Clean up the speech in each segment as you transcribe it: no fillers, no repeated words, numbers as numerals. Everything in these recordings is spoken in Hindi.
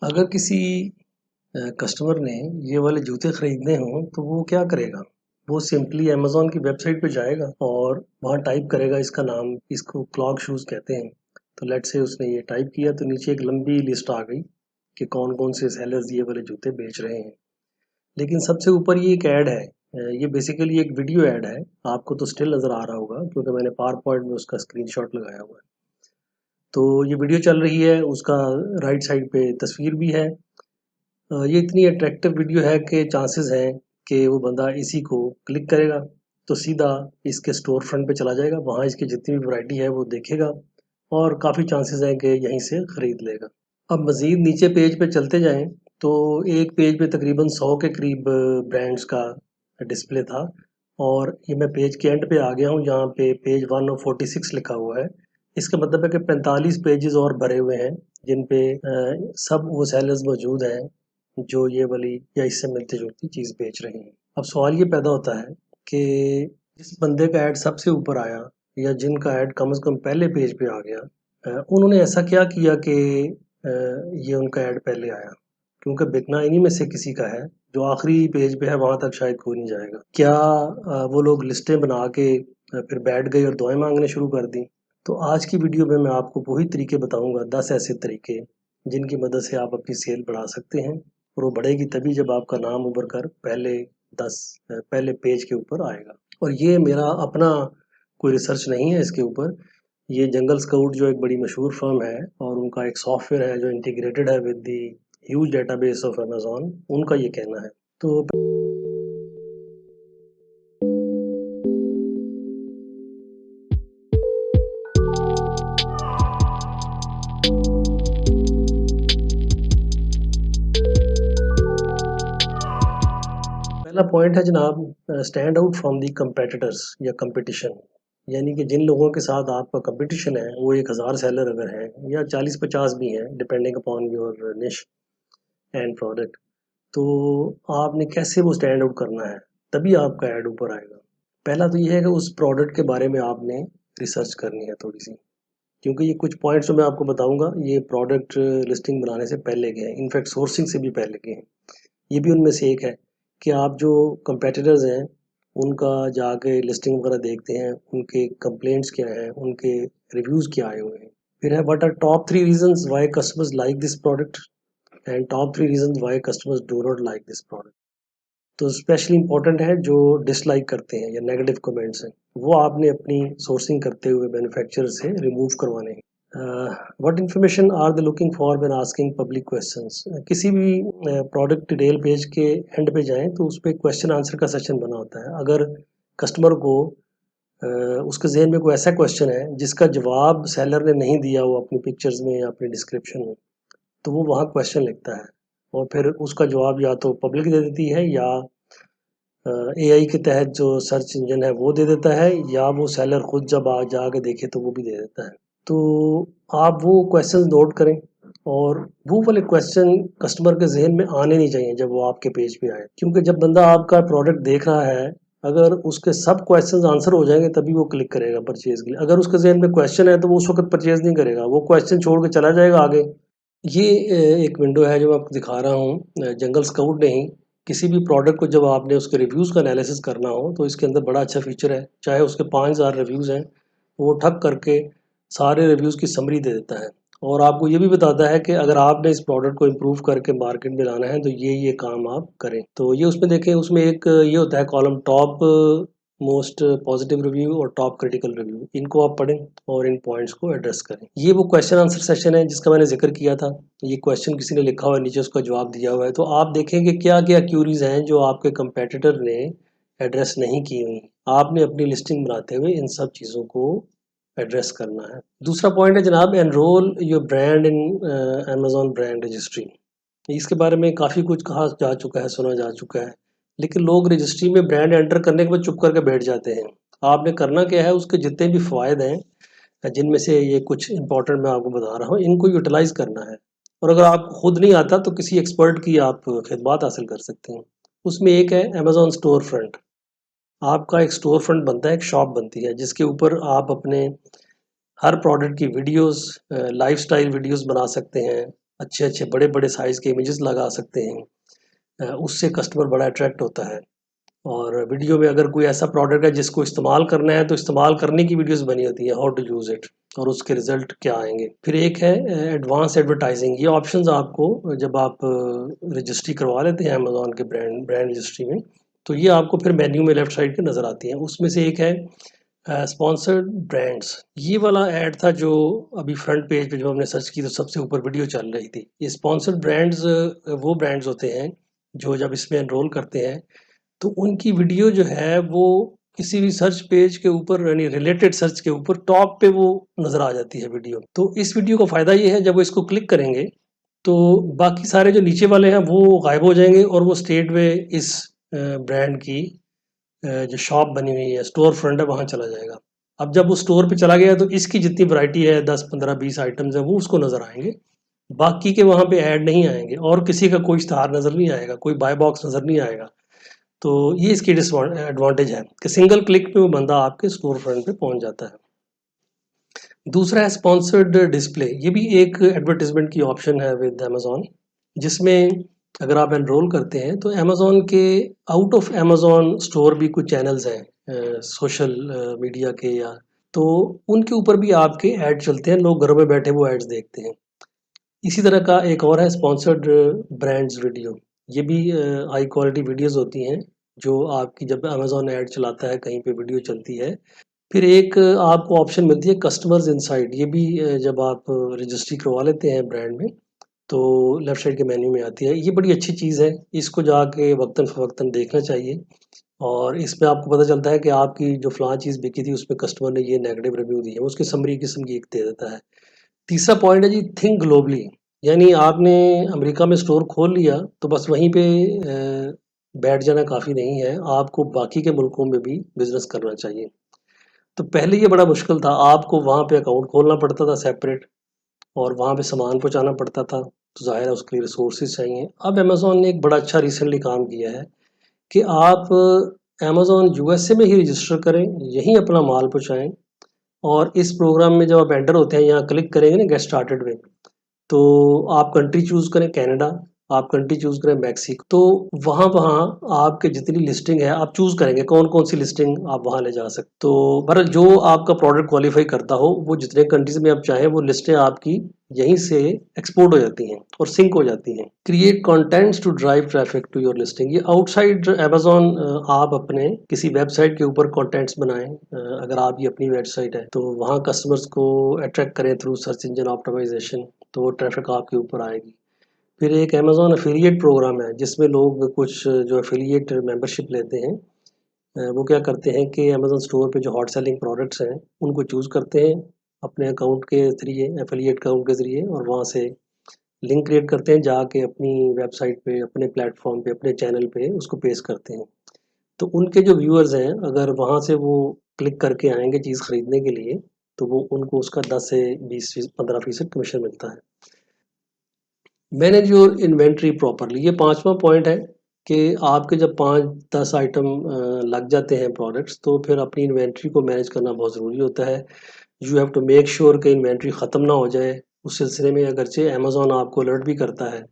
अगर किसी कस्टमर ने ये वाले जूते खरीदने हों तो वो क्या करेगा? वो सिंपली अमेज़न की वेबसाइट पे जाएगा और वहाँ टाइप करेगा इसका नाम, इसको क्लॉग शूज़ कहते हैं। तो लेट्स से उसने ये टाइप किया तो नीचे एक लंबी लिस्ट आ गई कि कौन-कौन से सेलर्स ये वाले जूते बेच रहे हैं। लेकिन सबसे ऊपर ये एक ऐड है। ये बेसिकली एक वीडियो ऐड है। आपको तो स्टिल नज़र आ रहा होगा क्योंकि मैंने पावर पॉइंट में उसका स्क्रीनशॉट लगाया हुआ है। तो ये वीडियो चल रही है, उसका राइट साइड पे तस्वीर भी है। ये इतनी अट्रैक्टिव वीडियो है कि चांसेस हैं कि वो बंदा इसी को क्लिक करेगा तो सीधा इसके स्टोर फ्रंट पे चला जाएगा, वहाँ इसकी जितनी भी वैरायटी है वो देखेगा और काफ़ी चांसेस हैं कि यहीं से ख़रीद लेगा। अब मज़ीद नीचे पेज पे चलते जाएँ तो एक पेज पे तकरीबन 100 के करीब ब्रांड्स का डिस्प्ले था और ये मैं पेज के एंड पे आ गया हूँ जहाँ पे पेज 1 ऑफ 46 लिखा हुआ है। इसका मतलब है कि 45 पेजेस और भरे हुए हैं जिन पे सब वो सेलर्स मौजूद हैं जो ये वाली या इससे मिलती-जुलती चीज़ बेच रहे हैं। अब सवाल ये पैदा होता है कि जिस बंदे का ऐड सबसे ऊपर आया या जिनका ऐड कम से कम पहले पेज पे आ गया, उन्होंने ऐसा क्या किया कि अ, ये उनका ऐड पहले आया? क्योंकि बिकना इन्हीं में से किसी का है, जो आखिरी पेज पे है वहाँ तक शायद कोई नहीं जाएगा। क्या वो लोग लिस्टें बना के फिर बैठ गए और दुआएँ माँगने शुरू कर दी? तो आज की वीडियो में मैं आपको वही तरीके बताऊँगा, 10 ऐसे तरीके जिनकी मदद से आप अपनी सेल बढ़ा सकते हैं और वो बढ़ेगी तभी जब आपका नाम उभर कर पहले पेज के ऊपर आएगा। और ये मेरा अपना कोई रिसर्च नहीं है इसके ऊपर, ये जंगल स्काउट जो एक बड़ी मशहूर फर्म है और उनका एक सॉफ्टवेयर है जो इंटीग्रेटेड है with the huge database of Amazon, उनका ये कहना है। तो पहला पॉइंट है जनाब, stand out from the competitors या कंपटीशन। यानी कि जिन लोगों के साथ आपका कंपटीशन है वो 1000 सेलर अगर हैं या 40-50 भी हैं डिपेंडिंग अपॉन योर निश एंड प्रोडक्ट, तो आपने कैसे वो स्टैंड आउट करना है, तभी आपका ऐड ऊपर आएगा। पहला तो ये है कि उस प्रोडक्ट के बारे में आपने रिसर्च करनी है थोड़ी सी, क्योंकि ये कुछ पॉइंट्स जो मैं आपको बताऊंगा ये प्रोडक्ट लिस्टिंग बनाने से पहले के हैं, इनफैक्ट सोर्सिंग से भी पहले के हैं। ये भी उनमें से एक है कि आप जो कंपेटिटर्स हैं उनका जाके लिस्टिंग वगैरह देखते हैं, उनके कंप्लेंट्स क्या हैं, उनके रिव्यूज़ क्या आए हुए हैं। फिर है what are top 3 reasons why customers like this product and top 3 reasons why customers do not like this product. तो स्पेशली इंपॉर्टेंट है जो डिसलाइक करते हैं या नेगेटिव कमेंट्स हैं, वो आपने अपनी सोर्सिंग करते हुए मैन्युफैक्चरर से रिमूव करवाने हैं। What information are they looking for when asking public questions? किसी भी प्रोडक्ट डिटेल पेज के एंड पे जाएं तो उस पे क्वेश्चन आंसर का सेक्शन बना होता है। अगर कस्टमर को अ, उसके ज़हन में कोई ऐसा क्वेश्चन है जिसका जवाब सेलर ने नहीं दिया वो अपनी पिक्चर्स में या अपनी डिस्क्रिप्शन में, तो वो वहाँ क्वेश्चन लिखता है और फिर उसका जवाब या तो पब्लिक दे देती है या एआई के तहत जो सर्च इंजन है वो दे देता है या वो सेलर खुद जब आ जाके देखे तो वो भी दे देता है। तो आप वो क्वेश्चंस नोट करें और वो वाले क्वेश्चन कस्टमर के ज़हन में आने नहीं चाहिए जब वो आपके पेज पे आए, क्योंकि जब बंदा आपका प्रोडक्ट देख रहा है, अगर उसके सब क्वेश्चंस आंसर हो जाएंगे तभी वो क्लिक करेगा परचेज के लिए। अगर उसके ज़हन में क्वेश्चन है तो वो उस वक्त परचेज नहीं करेगा, वो क्वेश्चन छोड़ के चला जाएगा आगे। ये एक विंडो है जो मैं आपको दिखा रहा हूँ, जंगल स्काउट ने ही किसी भी प्रोडक्ट को जब आपने उसके रिव्यूज़ का एनालिसिस करना हो तो इसके अंदर बड़ा अच्छा फीचर है। चाहे उसके 5000 रिव्यूज़ हैं, वो ठक करके सारे रिव्यूज़ की समरी दे देता है और आपको ये भी बताता है कि अगर आपने इस प्रोडक्ट को इम्प्रूव करके मार्केट में लाना है तो ये काम आप करें। तो ये उसमें देखें, उसमें एक ये होता है column, top most positive review और टॉप क्रिटिकल रिव्यू। इनको आप पढ़ें और इन पॉइंट्स को एड्रेस करें। ये वो क्वेश्चन आंसर सेशन है जिसका मैंने जिक्र किया था। ये क्वेश्चन किसी ने लिखा हुआ है, नीचे उसका जवाब दिया हुआ है, तो आप देखेंगे क्या क्या क्यूरीज हैं जो आपके कंपेटिटर ने एड्रेस नहीं की हुई। आपने अपनी लिस्टिंग बनाते हुए इन सब चीज़ों को एड्रेस करना है। दूसरा पॉइंट है जनाब, enrol your brand in Amazon brand registry. इसके बारे में काफ़ी कुछ कहा जा चुका है, सुना जा चुका है, लेकिन लोग रजिस्ट्री में ब्रांड एंटर करने के बाद चुप करके बैठ जाते हैं। आपने करना क्या है, उसके जितने भी फ़ायदे हैं जिनमें से ये कुछ इंपॉर्टेंट मैं आपको बता रहा हूँ, इनको यूटिलाइज करना है। और अगर आपको खुद नहीं आता तो किसी एक्सपर्ट की आप खिदमात हासिल कर सकते हैं। उसमें एक है अमेजोन स्टोर फ्रंट। आपका एक स्टोर फ्रंट बनता है, एक शॉप बनती है जिसके ऊपर आप अपने हर प्रोडक्ट की वीडियोस, लाइफस्टाइल वीडियोस बना सकते हैं, अच्छे बड़े बड़े साइज़ के इमेजेस लगा सकते हैं। उससे कस्टमर बड़ा अट्रैक्ट होता है। और वीडियो में अगर कोई ऐसा प्रोडक्ट है जिसको इस्तेमाल करना है तो इस्तेमाल करने की वीडियोस बनी होती है, हाउ टू यूज़ इट और उसके रिजल्ट क्या आएंगे। फिर एक है एडवांस एडवर्टाइजिंग। ये ऑप्शंस आपको जब आप रजिस्ट्री करवा लेते हैं अमेजोन के ब्रांड ब्रांड रजिस्ट्री में, तो ये आपको फिर मेन्यू में लेफ्ट साइड पे नज़र आती हैं। उसमें से एक है स्पॉन्सर्ड ब्रांड्स। ये वाला ऐड था जो अभी फ्रंट पेज पे जो हमने सर्च की तो सबसे ऊपर वीडियो चल रही थी। ये स्पॉन्सर्ड ब्रांड्स वो ब्रांड्स होते हैं जो जब इसमें एनरोल करते हैं तो उनकी वीडियो जो है वो किसी भी सर्च पेज के ऊपर यानी रिलेटेड सर्च के ऊपर टॉप पे वो नज़र आ जाती है वीडियो। तो इस वीडियो का फ़ायदा ये है जब वो इसको क्लिक करेंगे तो बाकी सारे जो नीचे वाले हैं वो गायब हो जाएंगे और वो स्ट्रेट वे इस ब्रांड की जो शॉप बनी हुई है, स्टोर फ्रंट है, वहाँ चला जाएगा। अब जब वो स्टोर पे चला गया तो इसकी जितनी वैरायटी है 10 15 20 आइटम्स हैं वो उसको नज़र आएंगे। बाकी के वहाँ पे ऐड नहीं आएंगे और किसी का कोई इश्तहार नज़र नहीं आएगा, कोई बाय बॉक्स नज़र नहीं आएगा। तो ये इसकी एडवांटेज है कि सिंगल क्लिक पे वो बंदा आपके स्टोर फ्रंट पे पहुंच जाता है। दूसरा है स्पॉन्सर्ड डिस्प्ले। ये भी एक एडवर्टीजमेंट की ऑप्शन है विद अमेजोन, जिसमें अगर आप एनरोल करते हैं तो अमेजोन के आउट ऑफ अमेजोन स्टोर भी कुछ चैनल्स हैं सोशल मीडिया के, या तो उनके ऊपर भी आपके ऐड चलते हैं, लोग घरों में बैठे वो एड्स देखते हैं। इसी तरह का एक और है स्पॉन्सर्ड ब्रांड्स वीडियो। ये भी हाई क्वालिटी वीडियोस होती हैं जो आपकी जब अमेजोन ऐड चलाता है कहीं पे वीडियो चलती है। फिर एक आपको ऑप्शन मिलती है कस्टमर्स इनसाइट। ये भी जब आप रजिस्ट्री करवा लेते हैं ब्रांड में तो लेफ्ट साइड के मेन्यू में आती है। ये बड़ी अच्छी चीज़ है, इसको जाके वक्तन फ़वक्तन देखना चाहिए और इसमें आपको पता चलता है कि आपकी जो फ़लाँ चीज़ बिकी थी उसपे कस्टमर ने ये नेगेटिव रिव्यू दिए, उसकी समरी किस्म की एक दे देता है। तीसरा पॉइंट है जी थिंक ग्लोबली। यानी आपने अमेरिका में स्टोर खोल लिया तो बस वहीं पे बैठ जाना काफ़ी नहीं है, आपको बाकी के मुल्कों में भी बिज़नेस करना चाहिए। तो पहले ये बड़ा मुश्किल था, आपको वहाँ पे अकाउंट खोलना पड़ता था सेपरेट और वहाँ पे सामान पहुँचाना पड़ता था, तो ज़ाहिर है उसके लिए रिसोर्सेज चाहिए। अब अमेज़न ने एक बड़ा अच्छा रिसेंटली काम किया है कि आप अमेज़न यूएसए में ही रजिस्टर करें, यहीं अपना माल पहुँचाएँ और इस प्रोग्राम में जब आप एंटर होते हैं यहाँ क्लिक करेंगे ना गेट स्टार्टेड में, तो आप कंट्री चूज़ करें कनाडा, आप कंट्री चूज़ करें मेक्सिको, तो वहाँ आपके जितनी लिस्टिंग है आप चूज़ करेंगे कौन-कौन सी लिस्टिंग आप वहाँ ले जा सकते। तो बहरहाल जो आपका प्रोडक्ट क्वालीफाई करता हो वो जितने कंट्रीज़ में आप चाहें वो लिस्टें आपकी यहीं से एक्सपोर्ट हो जाती हैं और सिंक हो जाती हैं। Create contents to drive traffic to your listing. ये आउटसाइड अमेज़न आप अपने किसी वेबसाइट के ऊपर कंटेंट्स बनाएँ, अगर आपकी अपनी वेबसाइट है तो वहाँ कस्टमर्स को अट्रैक्ट करें थ्रू सर्च इंजन ऑप्टिमाइज़ेशन, तो वो ट्रैफिक आपके ऊपर आएगी। फिर एक अमेज़न एफिलिएट प्रोग्राम है जिसमें लोग कुछ जो एफिलिएट मेंबरशिप लेते हैं, वो क्या करते हैं कि अमेज़न स्टोर पे जो हॉट सेलिंग प्रोडक्ट्स हैं उनको चूज़ करते हैं अपने अकाउंट के ज़रिए, एफिलिएट अकाउंट के ज़रिए, और वहाँ से लिंक क्रिएट करते हैं, जाके अपनी वेबसाइट पे, अपने प्लेटफॉर्म पे, अपने चैनल पे उसको पेस्ट करते हैं। तो उनके जो व्यूअर्स हैं अगर वहाँ से वो क्लिक करके आएंगे चीज़ खरीदने के लिए तो वो उनको उसका 10 से 20 15% कमीशन मिलता है। Manage your inventory properly. ये पांचवा पॉइंट है कि आपके जब 5-10 आइटम लग जाते हैं प्रोडक्ट्स तो फिर अपनी इन्वेंट्री को मैनेज करना बहुत ज़रूरी होता है। You have to make sure कि इन्वेंट्री ख़त्म ना हो जाए। उस सिलसिले में अगरचे अमेजोन आपको अलर्ट भी करता है।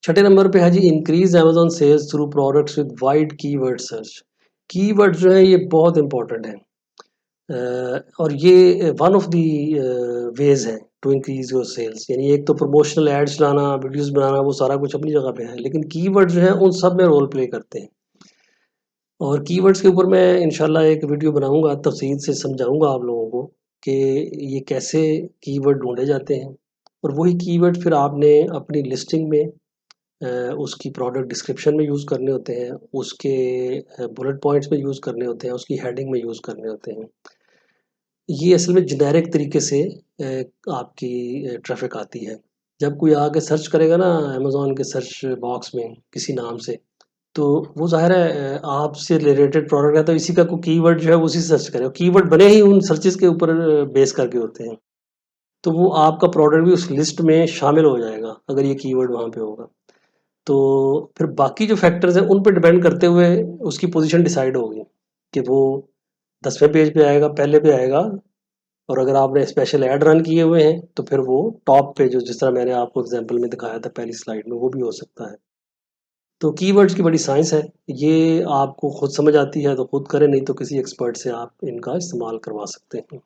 छठे नंबर पे है जी increase Amazon sales through products with wide keyword search. Keyword जो है ये बहुत इंपॉर्टेंट है, और ये वन ऑफ दी वेज है टू इंक्रीज योर सेल्स। यानी एक तो प्रमोशनल एड चलाना, वीडियोस बनाना, वो सारा कुछ अपनी जगह पे है, लेकिन कीवर्ड जो है उन सब में रोल प्ले करते हैं। और कीवर्ड्स के ऊपर मैं इंशाल्लाह एक वीडियो बनाऊंगा, तफसील से समझाऊंगा आप लोगों को कि ये कैसे कीवर्ड ढूंढे जाते हैं, और वही कीवर्ड फिर आपने अपनी लिस्टिंग में उसकी प्रोडक्ट डिस्क्रिप्शन में यूज़ करने होते हैं, उसके बुलेट पॉइंट्स में यूज़ करने होते हैं, उसकी हेडिंग में यूज़ करने होते हैं। ये असल में जेनेरिक तरीके से आपकी ट्रैफिक आती है। जब कोई आके सर्च करेगा ना अमेज़न के सर्च बॉक्स में किसी नाम से, तो वो ज़ाहिर है आपसे रिलेटेड प्रोडक्ट है तो इसी का कोई कीवर्ड जो है वो उसी से सर्च करेगा। कीवर्ड बने ही उन सर्चेज़ के ऊपर बेस करके होते हैं। तो वो आपका प्रोडक्ट भी उस लिस्ट में शामिल हो जाएगा अगर ये कीवर्ड वहाँ पे होगा। तो फिर बाकी जो फैक्टर्स हैं उन पे डिपेंड करते हुए उसकी पोज़ीशन डिसाइड होगी कि वो 10वें पेज पे आएगा, पहले पे आएगा, और अगर आपने स्पेशल ऐड रन किए हुए हैं तो फिर वो टॉप पे जो जिस तरह मैंने आपको एग्जांपल में दिखाया था पहली स्लाइड में वो भी हो सकता है। तो कीवर्ड्स की बड़ी साइंस है, ये आपको खुद समझ आती है तो खुद करें, नहीं तो किसी एक्सपर्ट से आप इनका इस्तेमाल करवा सकते हैं।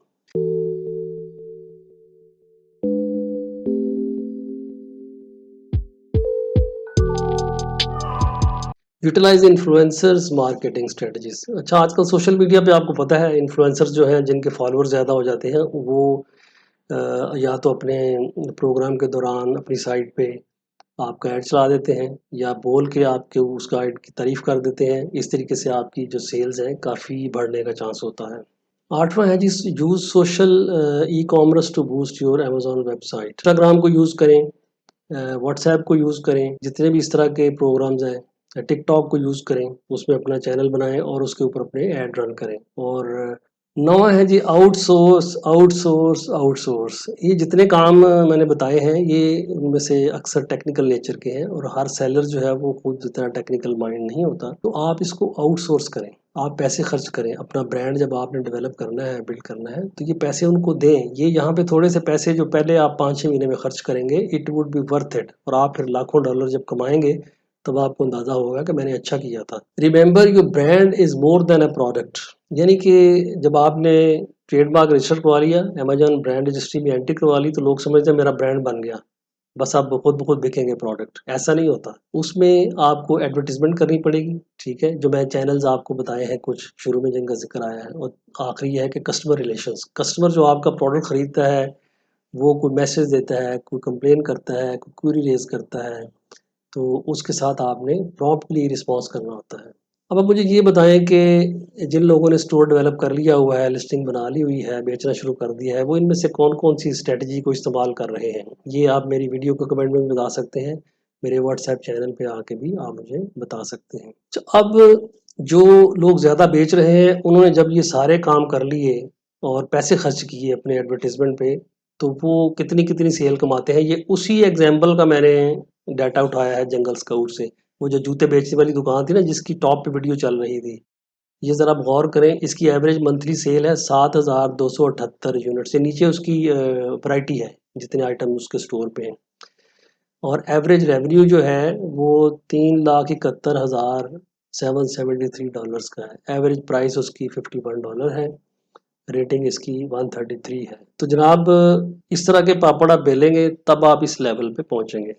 Utilise influencers marketing strategies. अच्छा, आजकल सोशल मीडिया पे आपको पता है इन्फ्लुएंसर्स जो हैं जिनके फॉलोअर्स ज़्यादा हो जाते हैं वो या तो अपने प्रोग्राम के दौरान अपनी साइट पे आपका ऐड चला देते हैं या बोल के आपके उसका ऐड की तारीफ कर देते हैं। इस तरीके से आपकी जो सेल्स हैं काफ़ी बढ़ने का चांस होता है। आठवां है जी, use social e-commerce to boost your Amazon website. Instagram को यूज़ करें, व्हाट्सएप को यूज़ करें, जितने भी इस तरह के प्रोग्राम्स हैं, टिकटॉक को यूज़ करें, उसमें अपना चैनल बनाएं और उसके ऊपर अपने ऐड रन करें। और नौवां है जी, आउटसोर्स आउटसोर्स आउटसोर्स। ये जितने काम मैंने बताए हैं ये उनमें से अक्सर टेक्निकल नेचर के हैं और हर सेलर जो है वो खुद जितना टेक्निकल माइंड नहीं होता, तो आप इसको आउटसोर्स करें। आप पैसे खर्च करें, अपना ब्रांड जब आपने डेवलप करना है, बिल्ड करना है, तो ये पैसे उनको दें। ये यहाँ पे थोड़े से पैसे जो पहले आप 5-6 महीने में खर्च करेंगे, it would be worth it, और आप फिर लाखों डॉलर जब कमाएंगे तब आपको अंदाजा होगा कि मैंने अच्छा किया था। Remember your brand is more than a product. यानी कि जब आपने ट्रेडमार्क रजिस्टर करवा लिया, अमेजन ब्रांड रजिस्ट्री में एंट्री करवा ली, तो लोग समझते हैं मेरा ब्रांड बन गया, बस अब खुद ब खुद बिकेंगे प्रोडक्ट। ऐसा नहीं होता, उसमें आपको एडवर्टीजमेंट करनी पड़ेगी। ठीक है, जो मैं चैनल्स आपको बताए हैं कुछ शुरू में जिनका जिक्र आया है, और आखिरी है कि कस्टमर रिलेशंस। कस्टमर जो आपका प्रोडक्ट खरीदता है वो कोई मैसेज देता है, कोई कंप्लेन करता है, कोई क्वेरी रेज करता है, तो उसके साथ आपने प्रॉम्प्टली रिस्पॉन्स करना होता है। अब आप मुझे ये बताएं कि जिन लोगों ने स्टोर डेवलप कर लिया हुआ है, लिस्टिंग बना ली हुई है, बेचना शुरू कर दिया है, वो इनमें से कौन-कौन सी स्ट्रेटजी को इस्तेमाल कर रहे हैं? ये आप मेरी वीडियो को कमेंट में भी बता सकते हैं। मेरे व्हाट्सएप चैनल पे आके भी आप मुझे बता सकते हैं। अब जो लोग ज़्यादा बेच रहे हैं, उन्होंने जब ये सारे काम कर लिए और पैसे खर्च किए अपने एडवर्टाइज़मेंट पे, तो वो कितनी-कितनी सेल कमाते हैं। ये उसी एग्ज़ाम्पल का मैंने डाटा उठाया है जंगल स्काउट से। वो जो जूते बेचने वाली दुकान थी ना जिसकी टॉप पे वीडियो चल रही थी, ये ज़रा आप गौर करें, इसकी एवरेज मंथली सेल है 7,278 यूनिट से नीचे उसकी वैरायटी है जितने आइटम उसके स्टोर पे हैं। और एवरेज रेवेन्यू जो है वो 3,71,773 का है। एवरेज प्राइस उसकी $51 है। रेटिंग इसकी 133 है। तो जनाब, इस तरह के पापड़ आप बेलेंगे तब आप इस लेवल पे पहुंचेंगे।